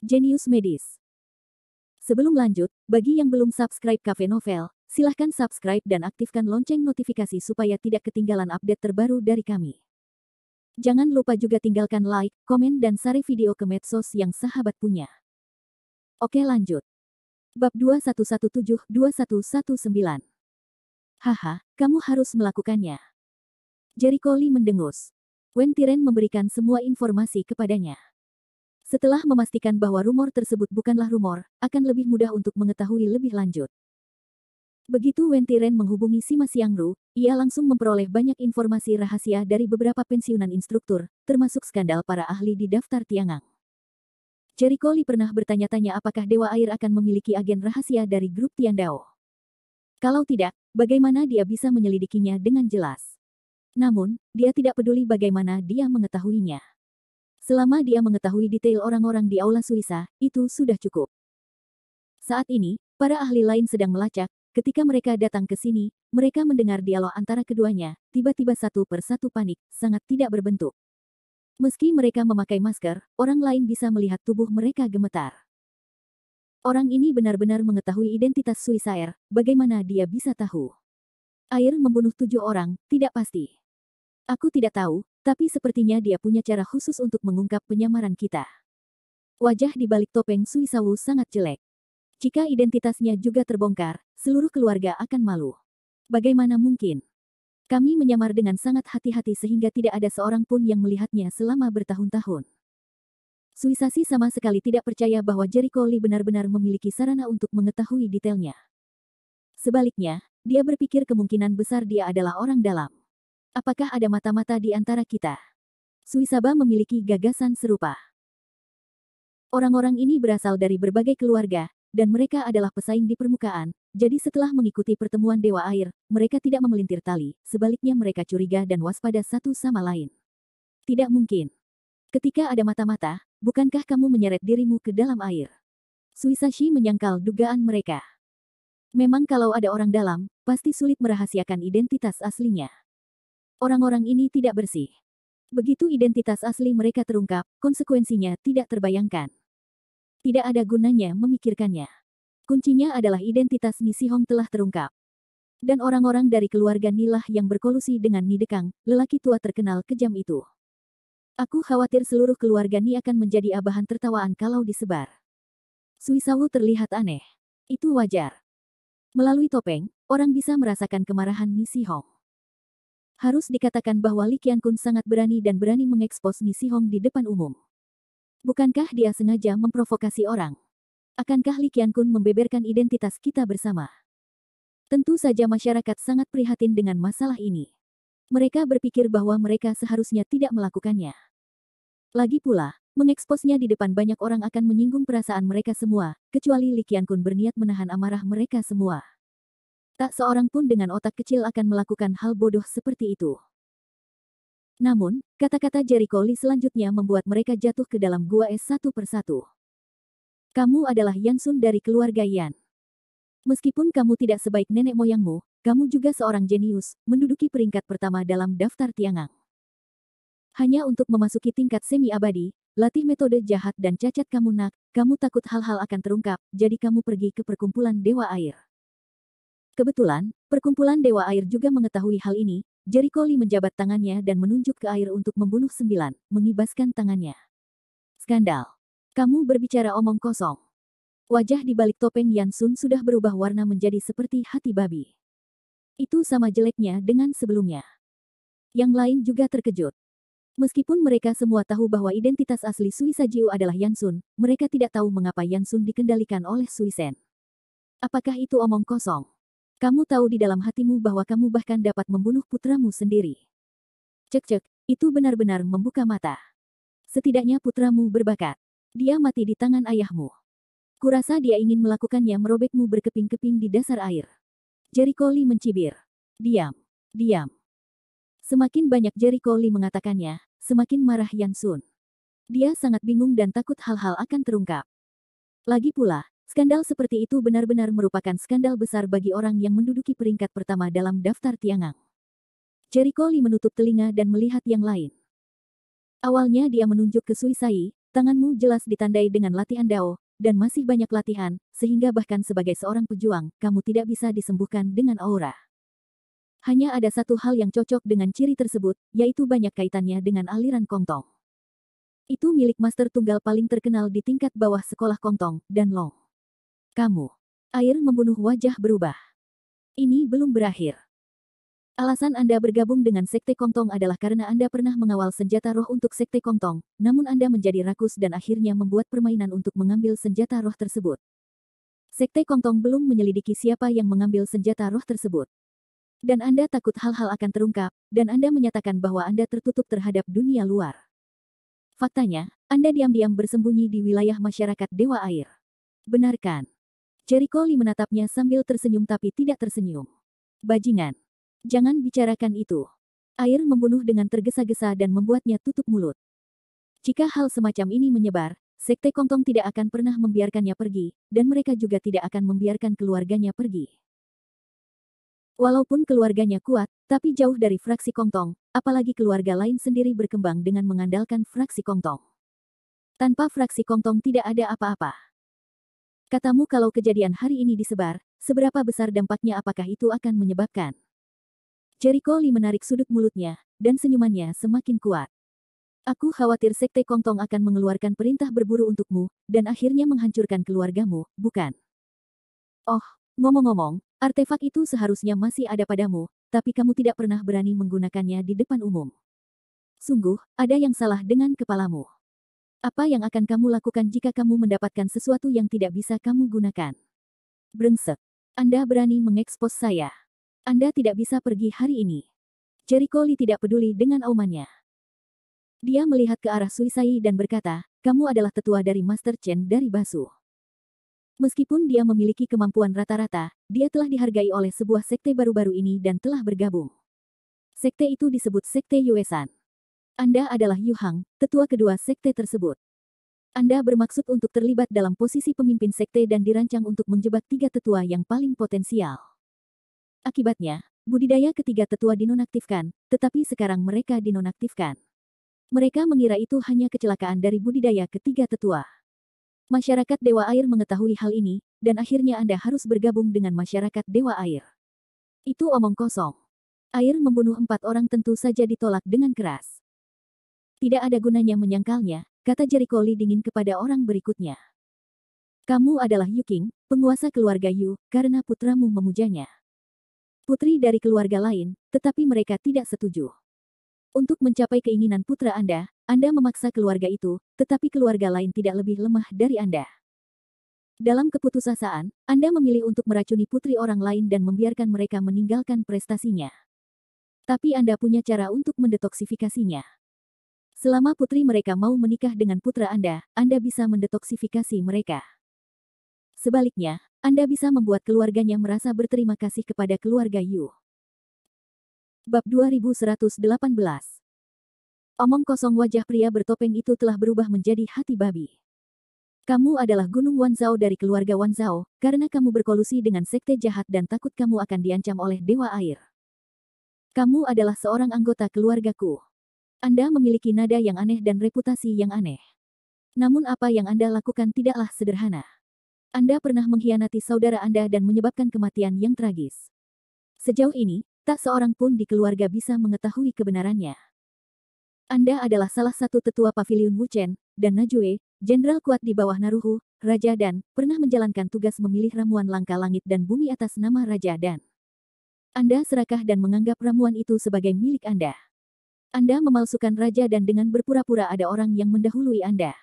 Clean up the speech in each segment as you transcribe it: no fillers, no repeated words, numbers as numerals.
Jenius Medis. Sebelum lanjut, bagi yang belum subscribe Cafe Novel, silahkan subscribe dan aktifkan lonceng notifikasi supaya tidak ketinggalan update terbaru dari kami. Jangan lupa juga tinggalkan like, komen dan share video ke medsos yang sahabat punya. Oke lanjut. Bab 2117-2119. Haha, kamu harus melakukannya. Jericho Lee mendengus. Wen Tiren memberikan semua informasi kepadanya. Setelah memastikan bahwa rumor tersebut bukanlah rumor, akan lebih mudah untuk mengetahui lebih lanjut. Begitu Wen Tiren menghubungi Sima Xiangru, ia langsung memperoleh banyak informasi rahasia dari beberapa pensiunan instruktur, termasuk skandal para ahli di daftar Tiangang. Jericho Lee pernah bertanya-tanya apakah Dewa Air akan memiliki agen rahasia dari grup Tiandao. Kalau tidak, bagaimana dia bisa menyelidikinya dengan jelas? Namun, dia tidak peduli bagaimana dia mengetahuinya. Selama dia mengetahui detail orang-orang di Aula Suisa, itu sudah cukup. Saat ini, para ahli lain sedang melacak. Ketika mereka datang ke sini, mereka mendengar dialog antara keduanya, tiba-tiba satu persatu panik, sangat tidak berbentuk. Meski mereka memakai masker, orang lain bisa melihat tubuh mereka gemetar. Orang ini benar-benar mengetahui identitas Suisair, bagaimana dia bisa tahu? Air membunuh 7 orang, tidak pasti. Aku tidak tahu, tapi sepertinya dia punya cara khusus untuk mengungkap penyamaran kita. Wajah di balik topeng Suisawu sangat jelek. Jika identitasnya juga terbongkar, seluruh keluarga akan malu. Bagaimana mungkin? Kami menyamar dengan sangat hati-hati sehingga tidak ada seorang pun yang melihatnya selama bertahun-tahun. Suisashi sama sekali tidak percaya bahwa Jericho Lee benar-benar memiliki sarana untuk mengetahui detailnya. Sebaliknya, dia berpikir kemungkinan besar dia adalah orang dalam. Apakah ada mata-mata di antara kita? Suisaba memiliki gagasan serupa. Orang-orang ini berasal dari berbagai keluarga, dan mereka adalah pesaing di permukaan, jadi setelah mengikuti pertemuan Dewa Air, mereka tidak memelintir tali, sebaliknya mereka curiga dan waspada satu sama lain. Tidak mungkin. Ketika ada mata-mata, bukankah kamu menyeret dirimu ke dalam air? Suisashi menyangkal dugaan mereka. Memang kalau ada orang dalam, pasti sulit merahasiakan identitas aslinya. Orang-orang ini tidak bersih. Begitu identitas asli mereka terungkap, konsekuensinya tidak terbayangkan. Tidak ada gunanya memikirkannya. Kuncinya adalah identitas Ni Sihong telah terungkap. Dan orang-orang dari keluarga Nilah yang berkolusi dengan Ni Dekang, lelaki tua terkenal kejam itu. Aku khawatir seluruh keluarga Ni akan menjadi abahan tertawaan kalau disebar. Suisawu terlihat aneh. Itu wajar. Melalui topeng, orang bisa merasakan kemarahan Ni Sihong. Harus dikatakan bahwa Li Qiankun sangat berani dan berani mengekspos Ni Sihong di depan umum. Bukankah dia sengaja memprovokasi orang? Akankah Li Qiankun membeberkan identitas kita bersama? Tentu saja masyarakat sangat prihatin dengan masalah ini. Mereka berpikir bahwa mereka seharusnya tidak melakukannya. Lagi pula, mengeksposnya di depan banyak orang akan menyinggung perasaan mereka semua, kecuali Li Qiankun berniat menahan amarah mereka semua. Tak seorang pun dengan otak kecil akan melakukan hal bodoh seperti itu. Namun, kata-kata Jericho Lee selanjutnya membuat mereka jatuh ke dalam gua es satu persatu. Kamu adalah Yansun dari keluarga Yan. Meskipun kamu tidak sebaik nenek moyangmu, kamu juga seorang jenius, menduduki peringkat pertama dalam daftar Tiangang. Hanya untuk memasuki tingkat semi-abadi, latih metode jahat dan cacat kamu nak, kamu takut hal-hal akan terungkap, jadi kamu pergi ke perkumpulan Dewa Air. Kebetulan, perkumpulan Dewa Air juga mengetahui hal ini. Jericho Lee menjabat tangannya dan menunjuk ke air untuk membunuh 9, mengibaskan tangannya. Skandal. Kamu berbicara omong kosong. Wajah di balik topeng Yansun sudah berubah warna menjadi seperti hati babi. Itu sama jeleknya dengan sebelumnya. Yang lain juga terkejut. Meskipun mereka semua tahu bahwa identitas asli Suisa Jiu adalah Yansun, mereka tidak tahu mengapa Yansun dikendalikan oleh Suisen. Apakah itu omong kosong? Kamu tahu di dalam hatimu bahwa kamu bahkan dapat membunuh putramu sendiri. Cek-cek, itu benar-benar membuka mata. Setidaknya putramu berbakat. Dia mati di tangan ayahmu. Kurasa dia ingin melakukannya merobekmu berkeping-keping di dasar air. Jericho Lee mencibir. Diam. Diam. Semakin banyak Jericho Lee mengatakannya, semakin marah Yansun. Dia sangat bingung dan takut hal-hal akan terungkap. Lagi pula, skandal seperti itu benar-benar merupakan skandal besar bagi orang yang menduduki peringkat pertama dalam daftar Tiangang. Jericho Lee menutup telinga dan melihat yang lain. Awalnya dia menunjuk ke Suisai, Tanganmu jelas ditandai dengan latihan Dao, dan masih banyak latihan, sehingga bahkan sebagai seorang pejuang, kamu tidak bisa disembuhkan dengan aura. Hanya ada satu hal yang cocok dengan ciri tersebut, yaitu banyak kaitannya dengan aliran Kongtong. Itu milik master tunggal paling terkenal di tingkat bawah sekolah Kongtong, dan Long. Kamu. Air membunuh wajah berubah. Ini belum berakhir. Alasan Anda bergabung dengan Sekte Kongtong adalah karena Anda pernah mengawal senjata roh untuk Sekte Kongtong, namun Anda menjadi rakus dan akhirnya membuat permainan untuk mengambil senjata roh tersebut. Sekte Kongtong belum menyelidiki siapa yang mengambil senjata roh tersebut. Dan Anda takut hal-hal akan terungkap, dan Anda menyatakan bahwa Anda tertutup terhadap dunia luar. Faktanya, Anda diam-diam bersembunyi di wilayah masyarakat Dewa Air. Benarkan? Jericho Lee menatapnya sambil tersenyum tapi tidak tersenyum. Bajingan. Jangan bicarakan itu. Air membunuh dengan tergesa-gesa dan membuatnya tutup mulut. Jika hal semacam ini menyebar, Sekte Kongtong tidak akan pernah membiarkannya pergi, dan mereka juga tidak akan membiarkan keluarganya pergi. Walaupun keluarganya kuat, tapi jauh dari fraksi Kongtong, apalagi keluarga lain sendiri berkembang dengan mengandalkan fraksi Kongtong. Tanpa fraksi Kongtong tidak ada apa-apa. Katamu kalau kejadian hari ini disebar, seberapa besar dampaknya apakah itu akan menyebabkan? Jericho Lee menarik sudut mulutnya, dan senyumannya semakin kuat. Aku khawatir Sekte Kongtong akan mengeluarkan perintah berburu untukmu, dan akhirnya menghancurkan keluargamu, bukan? Oh, ngomong-ngomong, artefak itu seharusnya masih ada padamu, tapi kamu tidak pernah berani menggunakannya di depan umum. Sungguh, ada yang salah dengan kepalamu. Apa yang akan kamu lakukan jika kamu mendapatkan sesuatu yang tidak bisa kamu gunakan? Brengsek. Anda berani mengekspos saya. Anda tidak bisa pergi hari ini. Jericho Lee tidak peduli dengan aumannya. Dia melihat ke arah Suisai dan berkata, kamu adalah tetua dari Master Chen dari Basu. Meskipun dia memiliki kemampuan rata-rata, dia telah dihargai oleh sebuah sekte baru-baru ini dan telah bergabung. Sekte itu disebut Sekte Yuesan. Anda adalah Yu Hang, tetua kedua sekte tersebut. Anda bermaksud untuk terlibat dalam posisi pemimpin sekte dan dirancang untuk menjebak tiga tetua yang paling potensial. Akibatnya, budidaya ketiga tetua dinonaktifkan, tetapi sekarang mereka dinonaktifkan. Mereka mengira itu hanya kecelakaan dari budidaya ketiga tetua. Masyarakat Dewa Air mengetahui hal ini, dan akhirnya Anda harus bergabung dengan masyarakat Dewa Air. Itu omong kosong. Air membunuh 4 orang tentu saja ditolak dengan keras. Tidak ada gunanya menyangkalnya, kata Jericho Lee dingin kepada orang berikutnya. Kamu adalah Yu King, penguasa keluarga Yu, karena putramu memujanya. Putri dari keluarga lain, tetapi mereka tidak setuju. Untuk mencapai keinginan putra Anda memaksa keluarga itu, tetapi keluarga lain tidak lebih lemah dari Anda. Dalam keputusasaan, Anda memilih untuk meracuni putri orang lain dan membiarkan mereka meninggalkan prestasinya. Tapi Anda punya cara untuk mendetoksifikasinya. Selama putri mereka mau menikah dengan putra Anda bisa mendetoksifikasi mereka. Sebaliknya, Anda bisa membuat keluarganya merasa berterima kasih kepada keluarga Yu. Bab 2118. Omong kosong wajah pria bertopeng itu telah berubah menjadi hati babi. Kamu adalah Gunung Wanzhao dari keluarga Wanzhao, karena kamu berkolusi dengan sekte jahat dan takut kamu akan diancam oleh Dewa Air. Kamu adalah seorang anggota keluargaku. Anda memiliki nada yang aneh dan reputasi yang aneh. Namun apa yang Anda lakukan tidaklah sederhana. Anda pernah mengkhianati saudara Anda dan menyebabkan kematian yang tragis. Sejauh ini, tak seorang pun di keluarga bisa mengetahui kebenarannya. Anda adalah salah satu tetua Paviliun Wuchen, dan Najue, jenderal kuat di bawah Naruhu, Raja Dan, pernah menjalankan tugas memilih ramuan langka langit dan bumi atas nama Raja Dan. Anda serakah dan menganggap ramuan itu sebagai milik Anda. Anda memalsukan Raja Dan dengan berpura-pura ada orang yang mendahului Anda.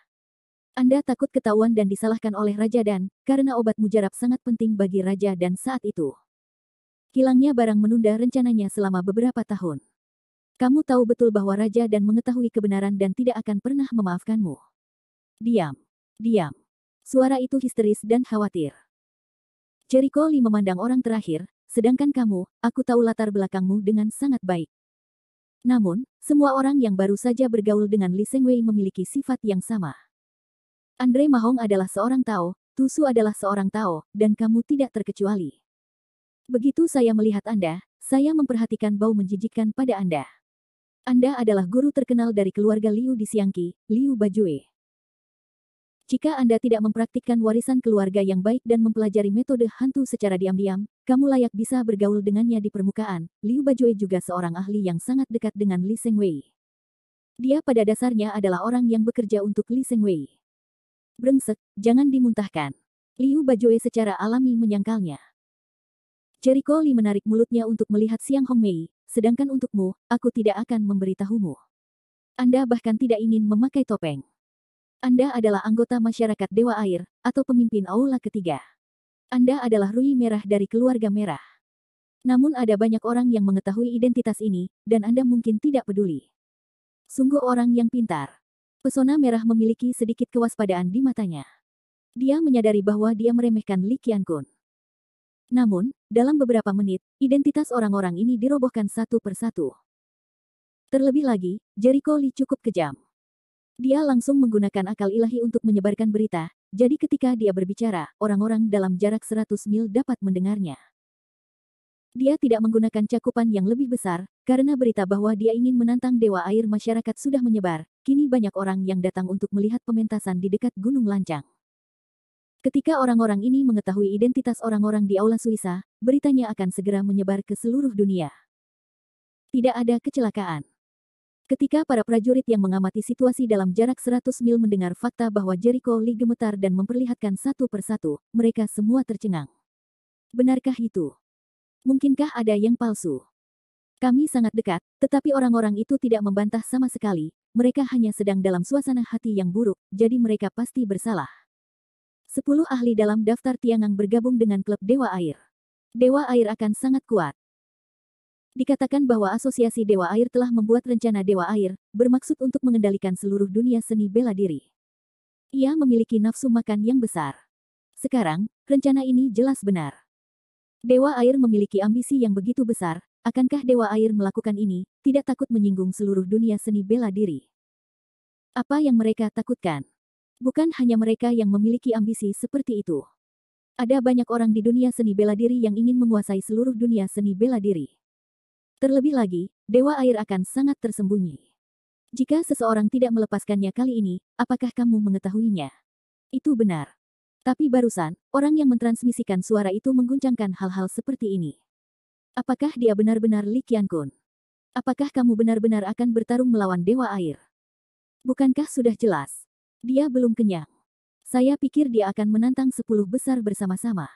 Anda takut ketahuan dan disalahkan oleh Raja Dan, karena obat mujarab sangat penting bagi Raja Dan saat itu. Hilangnya barang menunda rencananya selama beberapa tahun. Kamu tahu betul bahwa Raja Dan mengetahui kebenaran dan tidak akan pernah memaafkanmu. Diam. Diam. Suara itu histeris dan khawatir. Jericho Lee memandang orang terakhir, sedangkan kamu, aku tahu latar belakangmu dengan sangat baik. Namun, semua orang yang baru saja bergaul dengan Lee Sengwei memiliki sifat yang sama. Andre Mahong adalah seorang Tao, Tu Su adalah seorang Tao, dan kamu tidak terkecuali. Begitu saya melihat Anda, saya memperhatikan bau menjijikkan pada Anda. Anda adalah guru terkenal dari keluarga Liu di Xiangqi, Liu Bajue. Jika Anda tidak mempraktikkan warisan keluarga yang baik dan mempelajari metode hantu secara diam-diam, kamu layak bisa bergaul dengannya di permukaan. Liu Bajue juga seorang ahli yang sangat dekat dengan Li Sengwei. Dia pada dasarnya adalah orang yang bekerja untuk Li Sengwei. Brengsek, jangan dimuntahkan. Liu Bajue secara alami menyangkalnya. Jericho Li menarik mulutnya untuk melihat Xiang Hongmei, sedangkan untukmu, aku tidak akan memberitahumu. Anda bahkan tidak ingin memakai topeng. Anda adalah anggota masyarakat Dewa Air, atau pemimpin Aula ketiga. Anda adalah Rui Merah dari keluarga merah. Namun ada banyak orang yang mengetahui identitas ini, dan Anda mungkin tidak peduli. Sungguh orang yang pintar. Pesona merah memiliki sedikit kewaspadaan di matanya. Dia menyadari bahwa dia meremehkan Li Qiankun. Namun, dalam beberapa menit, identitas orang-orang ini dirobohkan satu persatu. Terlebih lagi, Jericho Li cukup kejam. Dia langsung menggunakan akal ilahi untuk menyebarkan berita, jadi ketika dia berbicara, orang-orang dalam jarak 100 mil dapat mendengarnya. Dia tidak menggunakan cakupan yang lebih besar, karena berita bahwa dia ingin menantang Dewa Air masyarakat sudah menyebar, kini banyak orang yang datang untuk melihat pementasan di dekat Gunung Lancang. Ketika orang-orang ini mengetahui identitas orang-orang di Aula Suisa, beritanya akan segera menyebar ke seluruh dunia. Tidak ada kecelakaan. Ketika para prajurit yang mengamati situasi dalam jarak 100 mil mendengar fakta bahwa Jericho Li gemetar dan memperlihatkan satu persatu, mereka semua tercengang. Benarkah itu? Mungkinkah ada yang palsu? Kami sangat dekat, tetapi orang-orang itu tidak membantah sama sekali, mereka hanya sedang dalam suasana hati yang buruk, jadi mereka pasti bersalah. 10 ahli dalam daftar Tiangang bergabung dengan klub Dewa Air. Dewa Air akan sangat kuat. Dikatakan bahwa Asosiasi Dewa Air telah membuat rencana Dewa Air, bermaksud untuk mengendalikan seluruh dunia seni bela diri. Ia memiliki nafsu makan yang besar. Sekarang, rencana ini jelas benar. Dewa Air memiliki ambisi yang begitu besar, akankah Dewa Air melakukan ini, tidak takut menyinggung seluruh dunia seni bela diri? Apa yang mereka takutkan? Bukan hanya mereka yang memiliki ambisi seperti itu. Ada banyak orang di dunia seni bela diri yang ingin menguasai seluruh dunia seni bela diri. Terlebih lagi, Dewa Air akan sangat tersembunyi. Jika seseorang tidak melepaskannya kali ini, apakah kamu mengetahuinya? Itu benar. Tapi barusan, orang yang mentransmisikan suara itu mengguncangkan hal-hal seperti ini. Apakah dia benar-benar Li Qiankun? Apakah kamu benar-benar akan bertarung melawan Dewa Air? Bukankah sudah jelas? Dia belum kenyang. Saya pikir dia akan menantang 10 besar bersama-sama.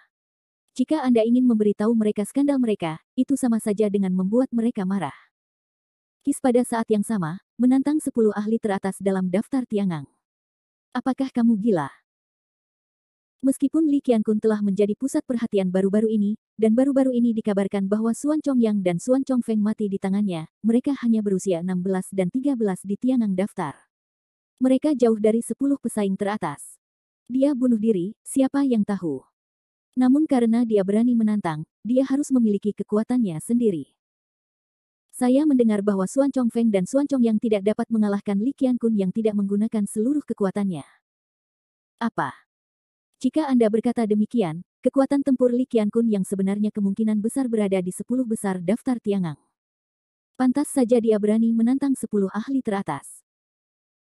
Jika Anda ingin memberitahu mereka skandal mereka, itu sama saja dengan membuat mereka marah. Kis pada saat yang sama, menantang 10 ahli teratas dalam daftar Tiangang. Apakah kamu gila? Meskipun Li Qiankun telah menjadi pusat perhatian baru-baru ini, dan baru-baru ini dikabarkan bahwa Xuan Chongyang dan Xuan Chongfeng mati di tangannya, mereka hanya berusia 16 dan 13 di Tiangang daftar. Mereka jauh dari 10 pesaing teratas. Dia bunuh diri, siapa yang tahu? Namun karena dia berani menantang, dia harus memiliki kekuatannya sendiri. Saya mendengar bahwa Xuan Chongfeng dan Xuan Chongyang tidak dapat mengalahkan Li Qiankun yang tidak menggunakan seluruh kekuatannya. Apa? Jika Anda berkata demikian, kekuatan tempur Li Qiankun yang sebenarnya kemungkinan besar berada di 10 besar daftar Tiangang. Pantas saja dia berani menantang 10 ahli teratas.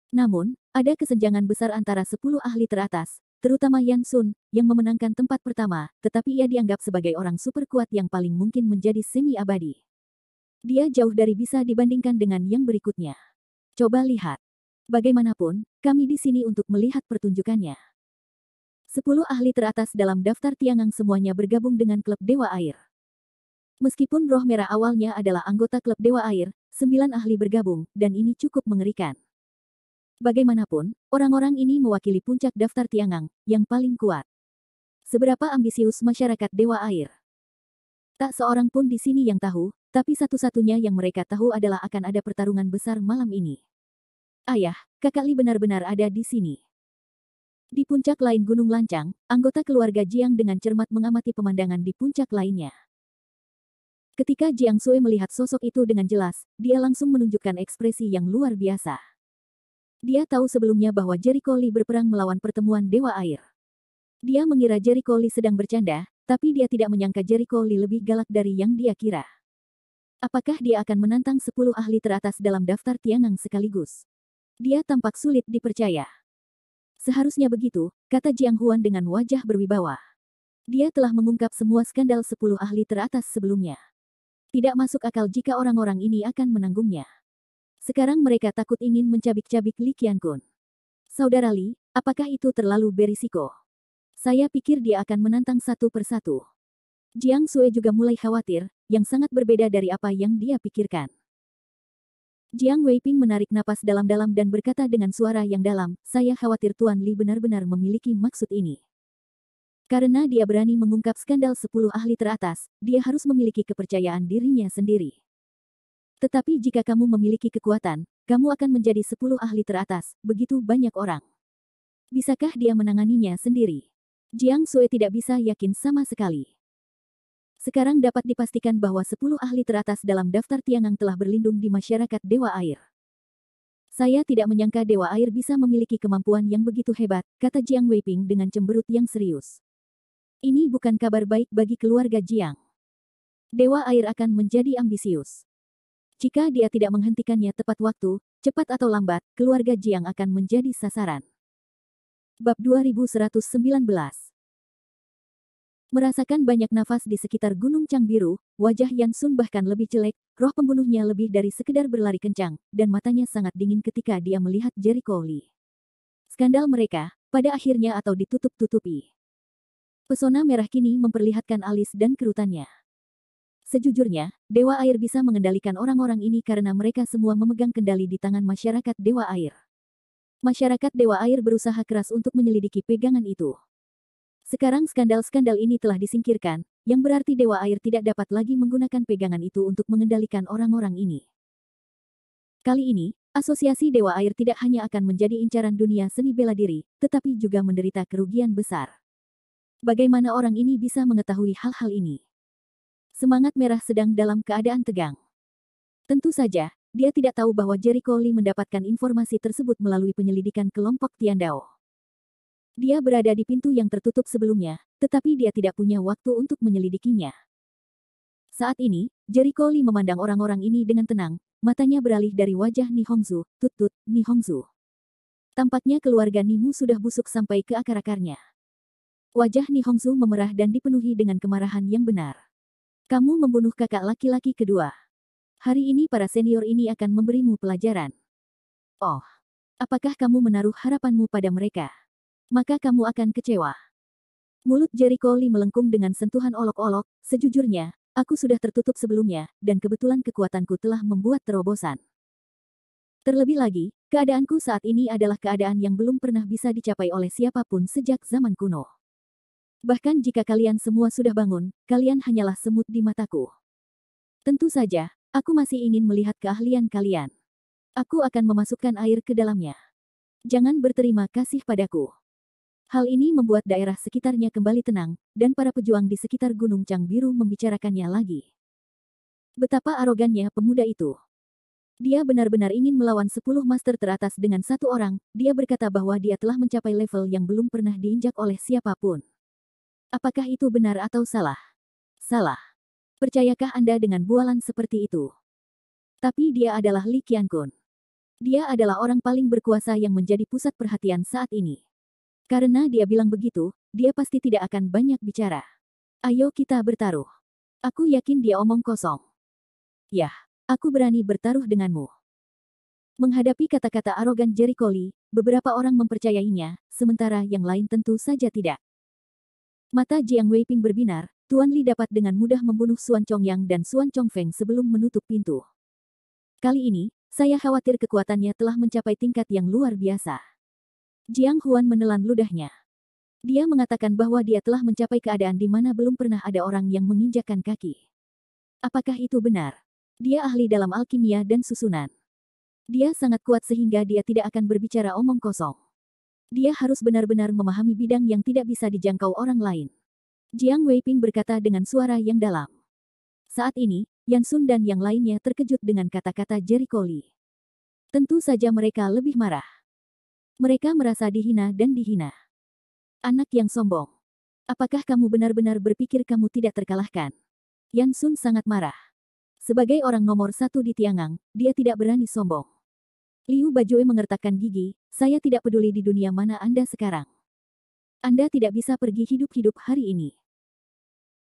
Namun, ada kesenjangan besar antara 10 ahli teratas, terutama Yan Sun, yang memenangkan tempat pertama, tetapi ia dianggap sebagai orang super kuat yang paling mungkin menjadi semi-abadi. Dia jauh dari bisa dibandingkan dengan yang berikutnya. Coba lihat. Bagaimanapun, kami di sini untuk melihat pertunjukannya. 10 ahli teratas dalam daftar Tiangang semuanya bergabung dengan klub Dewa Air. Meskipun Roh Merah awalnya adalah anggota klub Dewa Air, 9 ahli bergabung, dan ini cukup mengerikan. Bagaimanapun, orang-orang ini mewakili puncak daftar Tiangang, yang paling kuat. Seberapa ambisius masyarakat Dewa Air? Tak seorang pun di sini yang tahu, tapi satu-satunya yang mereka tahu adalah akan ada pertarungan besar malam ini. Ayah, Kakak Li benar-benar ada di sini. Di puncak lain Gunung Lancang, anggota keluarga Jiang dengan cermat mengamati pemandangan di puncak lainnya. Ketika Jiang Sui melihat sosok itu dengan jelas, dia langsung menunjukkan ekspresi yang luar biasa. Dia tahu sebelumnya bahwa Jericho Li berperang melawan pertemuan Dewa Air. Dia mengira Jericho Li sedang bercanda, tapi dia tidak menyangka Jericho Li lebih galak dari yang dia kira. Apakah dia akan menantang 10 ahli teratas dalam daftar Tiangang sekaligus? Dia tampak sulit dipercaya. Seharusnya begitu, kata Jiang Huan dengan wajah berwibawa. Dia telah mengungkap semua skandal 10 ahli teratas sebelumnya. Tidak masuk akal jika orang-orang ini akan menanggungnya. Sekarang mereka takut ingin mencabik-cabik Li Qiangun. Saudara Li, apakah itu terlalu berisiko? Saya pikir dia akan menantang satu persatu. Jiang Sui juga mulai khawatir, yang sangat berbeda dari apa yang dia pikirkan. Jiang Weiping menarik napas dalam-dalam dan berkata dengan suara yang dalam, saya khawatir Tuan Li benar-benar memiliki maksud ini. Karena dia berani mengungkap skandal 10 ahli teratas, dia harus memiliki kepercayaan dirinya sendiri. Tetapi jika kamu memiliki kekuatan, kamu akan menjadi 10 ahli teratas, begitu banyak orang. Bisakah dia menanganinya sendiri? Jiang Sui tidak bisa yakin sama sekali. Sekarang dapat dipastikan bahwa 10 ahli teratas dalam daftar Tiangang telah berlindung di masyarakat Dewa Air. Saya tidak menyangka Dewa Air bisa memiliki kemampuan yang begitu hebat, kata Jiang Weiping dengan cemberut yang serius. Ini bukan kabar baik bagi keluarga Jiang. Dewa Air akan menjadi ambisius. Jika dia tidak menghentikannya tepat waktu, cepat atau lambat, keluarga Jiang akan menjadi sasaran. Bab 2119. Merasakan banyak nafas di sekitar Gunung Cangbiru, wajah Yan Sun bahkan lebih jelek, roh pembunuhnya lebih dari sekedar berlari kencang, dan matanya sangat dingin ketika dia melihat Jericho Lee. Skandal mereka, pada akhirnya atau ditutup-tutupi. Pesona merah kini memperlihatkan alis dan kerutannya. Sejujurnya, Dewa Air bisa mengendalikan orang-orang ini karena mereka semua memegang kendali di tangan masyarakat Dewa Air. Masyarakat Dewa Air berusaha keras untuk menyelidiki pegangan itu. Sekarang skandal-skandal ini telah disingkirkan, yang berarti Dewa Air tidak dapat lagi menggunakan pegangan itu untuk mengendalikan orang-orang ini. Kali ini, Asosiasi Dewa Air tidak hanya akan menjadi incaran dunia seni bela diri, tetapi juga menderita kerugian besar. Bagaimana orang ini bisa mengetahui hal-hal ini? Semangat merah sedang dalam keadaan tegang. Tentu saja, dia tidak tahu bahwa Jericho Lee mendapatkan informasi tersebut melalui penyelidikan kelompok Tiandao. Dia berada di pintu yang tertutup sebelumnya, tetapi dia tidak punya waktu untuk menyelidikinya. Saat ini, Jericho Lee memandang orang-orang ini dengan tenang, matanya beralih dari wajah Ni Hongzhu, Tut-Tut, Ni Hongzhu. Tampaknya keluarga Nimu sudah busuk sampai ke akar-akarnya. Wajah Ni Hongzhu memerah dan dipenuhi dengan kemarahan yang benar. Kamu membunuh kakak laki-laki kedua. Hari ini para senior ini akan memberimu pelajaran. Oh, apakah kamu menaruh harapanmu pada mereka? Maka kamu akan kecewa. Mulut Jericho Lee melengkung dengan sentuhan olok-olok, sejujurnya, aku sudah tertutup sebelumnya, dan kebetulan kekuatanku telah membuat terobosan. Terlebih lagi, keadaanku saat ini adalah keadaan yang belum pernah bisa dicapai oleh siapapun sejak zaman kuno. Bahkan jika kalian semua sudah bangun, kalian hanyalah semut di mataku. Tentu saja, aku masih ingin melihat keahlian kalian. Aku akan memasukkan air ke dalamnya. Jangan berterima kasih padaku. Hal ini membuat daerah sekitarnya kembali tenang, dan para pejuang di sekitar Gunung Cangbiru membicarakannya lagi. Betapa arogannya pemuda itu. Dia benar-benar ingin melawan 10 master teratas dengan satu orang, dia berkata bahwa dia telah mencapai level yang belum pernah diinjak oleh siapapun. Apakah itu benar atau salah? Salah. Percayakah Anda dengan bualan seperti itu? Tapi dia adalah Li Qiangun. Dia adalah orang paling berkuasa yang menjadi pusat perhatian saat ini. Karena dia bilang begitu, dia pasti tidak akan banyak bicara. Ayo kita bertaruh. Aku yakin dia omong kosong. Yah, aku berani bertaruh denganmu. Menghadapi kata-kata arogan Jericho Lee, beberapa orang mempercayainya, sementara yang lain tentu saja tidak. Mata Jiang Weiping berbinar, Tuan Li dapat dengan mudah membunuh Xuan Chongyang dan Xuan Chongfeng sebelum menutup pintu. Kali ini, saya khawatir kekuatannya telah mencapai tingkat yang luar biasa. Jiang Huan menelan ludahnya. Dia mengatakan bahwa dia telah mencapai keadaan di mana belum pernah ada orang yang menginjakkan kaki. Apakah itu benar? Dia ahli dalam alkimia dan susunan. Dia sangat kuat sehingga dia tidak akan berbicara omong kosong. Dia harus benar-benar memahami bidang yang tidak bisa dijangkau orang lain. Jiang Weiping berkata dengan suara yang dalam. Saat ini, Yan Sun dan yang lainnya terkejut dengan kata-kata Jericho Lee. Tentu saja mereka lebih marah. Mereka merasa dihina dan dihina. Anak yang sombong. Apakah kamu benar-benar berpikir kamu tidak terkalahkan? Yan Sun sangat marah. Sebagai orang nomor satu di Tiangang, dia tidak berani sombong. Liu Bajue mengertakkan gigi, saya tidak peduli di dunia mana Anda sekarang. Anda tidak bisa pergi hidup-hidup hari ini.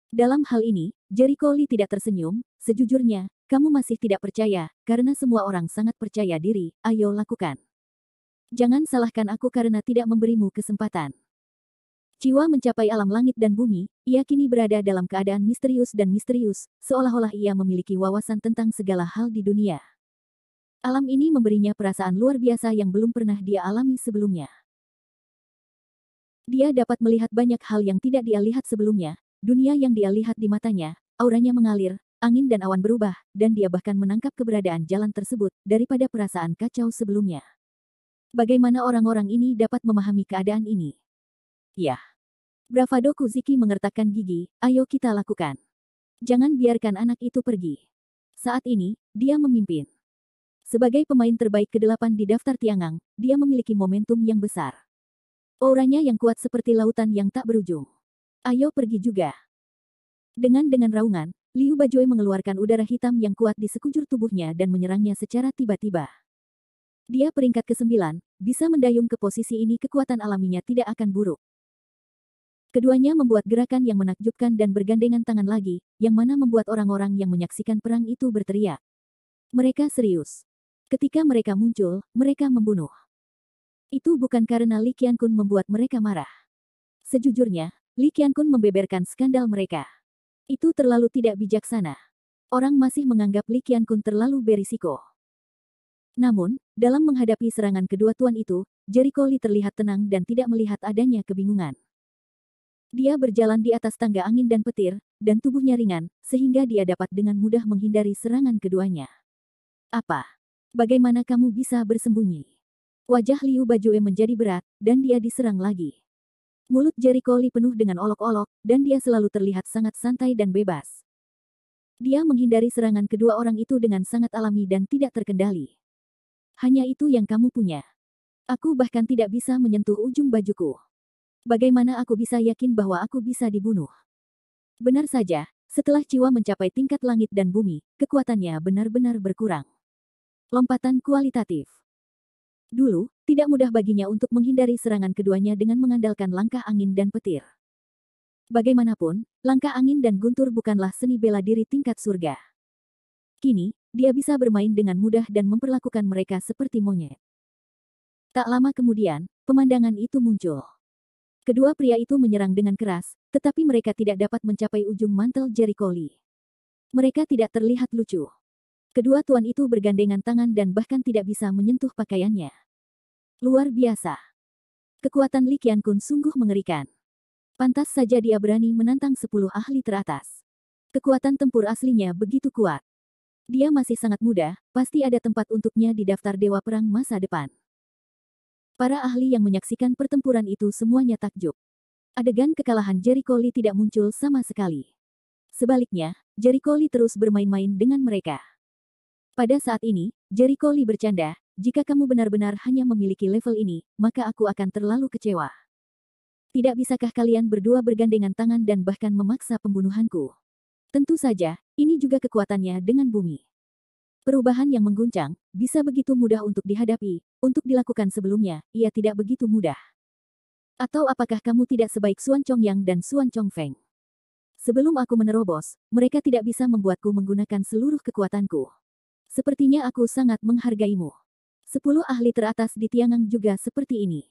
Dalam hal ini, Jericho Lee tidak tersenyum, sejujurnya, kamu masih tidak percaya, karena semua orang sangat percaya diri, ayo lakukan. Jangan salahkan aku karena tidak memberimu kesempatan. Jiwa mencapai alam langit dan bumi, ia kini berada dalam keadaan misterius dan misterius, seolah-olah ia memiliki wawasan tentang segala hal di dunia. Alam ini memberinya perasaan luar biasa yang belum pernah dia alami sebelumnya. Dia dapat melihat banyak hal yang tidak dia lihat sebelumnya, dunia yang dia lihat di matanya, auranya mengalir, angin dan awan berubah, dan dia bahkan menangkap keberadaan jalan tersebut daripada perasaan kacau sebelumnya. Bagaimana orang-orang ini dapat memahami keadaan ini? Ya. Bravado Kuzuki mengertakkan gigi, ayo kita lakukan. Jangan biarkan anak itu pergi. Saat ini, dia memimpin. Sebagai pemain terbaik ke-8 di daftar Tiangang, dia memiliki momentum yang besar. Auranya yang kuat seperti lautan yang tak berujung. Ayo pergi juga. Dengan raungan, Liu Bajue mengeluarkan udara hitam yang kuat di sekujur tubuhnya dan menyerangnya secara tiba-tiba. Dia peringkat ke-9, bisa mendayung ke posisi ini kekuatan alaminya tidak akan buruk. Keduanya membuat gerakan yang menakjubkan dan bergandengan tangan lagi, yang mana membuat orang-orang yang menyaksikan perang itu berteriak. Mereka serius. Ketika mereka muncul, mereka membunuh. Itu bukan karena Li Qiankun membuat mereka marah. Sejujurnya, Li Qiankun membeberkan skandal mereka. Itu terlalu tidak bijaksana. Orang masih menganggap Li Qiankun terlalu berisiko. Namun, dalam menghadapi serangan kedua tuan itu, Jericho Lee terlihat tenang dan tidak melihat adanya kebingungan. Dia berjalan di atas tangga angin dan petir, dan tubuhnya ringan, sehingga dia dapat dengan mudah menghindari serangan keduanya. Apa? Bagaimana kamu bisa bersembunyi? Wajah Liu Bajue menjadi berat, dan dia diserang lagi. Mulut Jericho Lee penuh dengan olok-olok, dan dia selalu terlihat sangat santai dan bebas. Dia menghindari serangan kedua orang itu dengan sangat alami dan tidak terkendali. Hanya itu yang kamu punya. Aku bahkan tidak bisa menyentuh ujung bajuku. Bagaimana aku bisa yakin bahwa aku bisa dibunuh? Benar saja, setelah Ciwa mencapai tingkat langit dan bumi, kekuatannya benar-benar berkurang. Lompatan kualitatif. Dulu, tidak mudah baginya untuk menghindari serangan keduanya dengan mengandalkan langkah angin dan petir. Bagaimanapun, langkah angin dan guntur bukanlah seni bela diri tingkat surga. Kini, dia bisa bermain dengan mudah dan memperlakukan mereka seperti monyet. Tak lama kemudian, pemandangan itu muncul. Kedua pria itu menyerang dengan keras, tetapi mereka tidak dapat mencapai ujung mantel Jericho Lee. Mereka tidak terlihat lucu. Kedua tuan itu bergandengan tangan dan bahkan tidak bisa menyentuh pakaiannya. Luar biasa. Kekuatan Li Qiankun sungguh mengerikan. Pantas saja dia berani menantang 10 ahli teratas. Kekuatan tempur aslinya begitu kuat. Dia masih sangat muda, pasti ada tempat untuknya di daftar dewa perang masa depan. Para ahli yang menyaksikan pertempuran itu semuanya takjub. Adegan kekalahan Jericho Lee tidak muncul sama sekali. Sebaliknya, Jericho Lee terus bermain-main dengan mereka. Pada saat ini, Jericho Lee bercanda, jika kamu benar-benar hanya memiliki level ini, maka aku akan terlalu kecewa. Tidak bisakah kalian berdua bergandengan tangan dan bahkan memaksa pembunuhanku? Tentu saja, ini juga kekuatannya dengan bumi. Perubahan yang mengguncang, bisa begitu mudah untuk dihadapi, untuk dilakukan sebelumnya, ia tidak begitu mudah. Atau apakah kamu tidak sebaik Xuan Chongyang dan Xuan Chongfeng? Sebelum aku menerobos, mereka tidak bisa membuatku menggunakan seluruh kekuatanku. Sepertinya aku sangat menghargaimu. 10 ahli teratas di Tiangang juga seperti ini.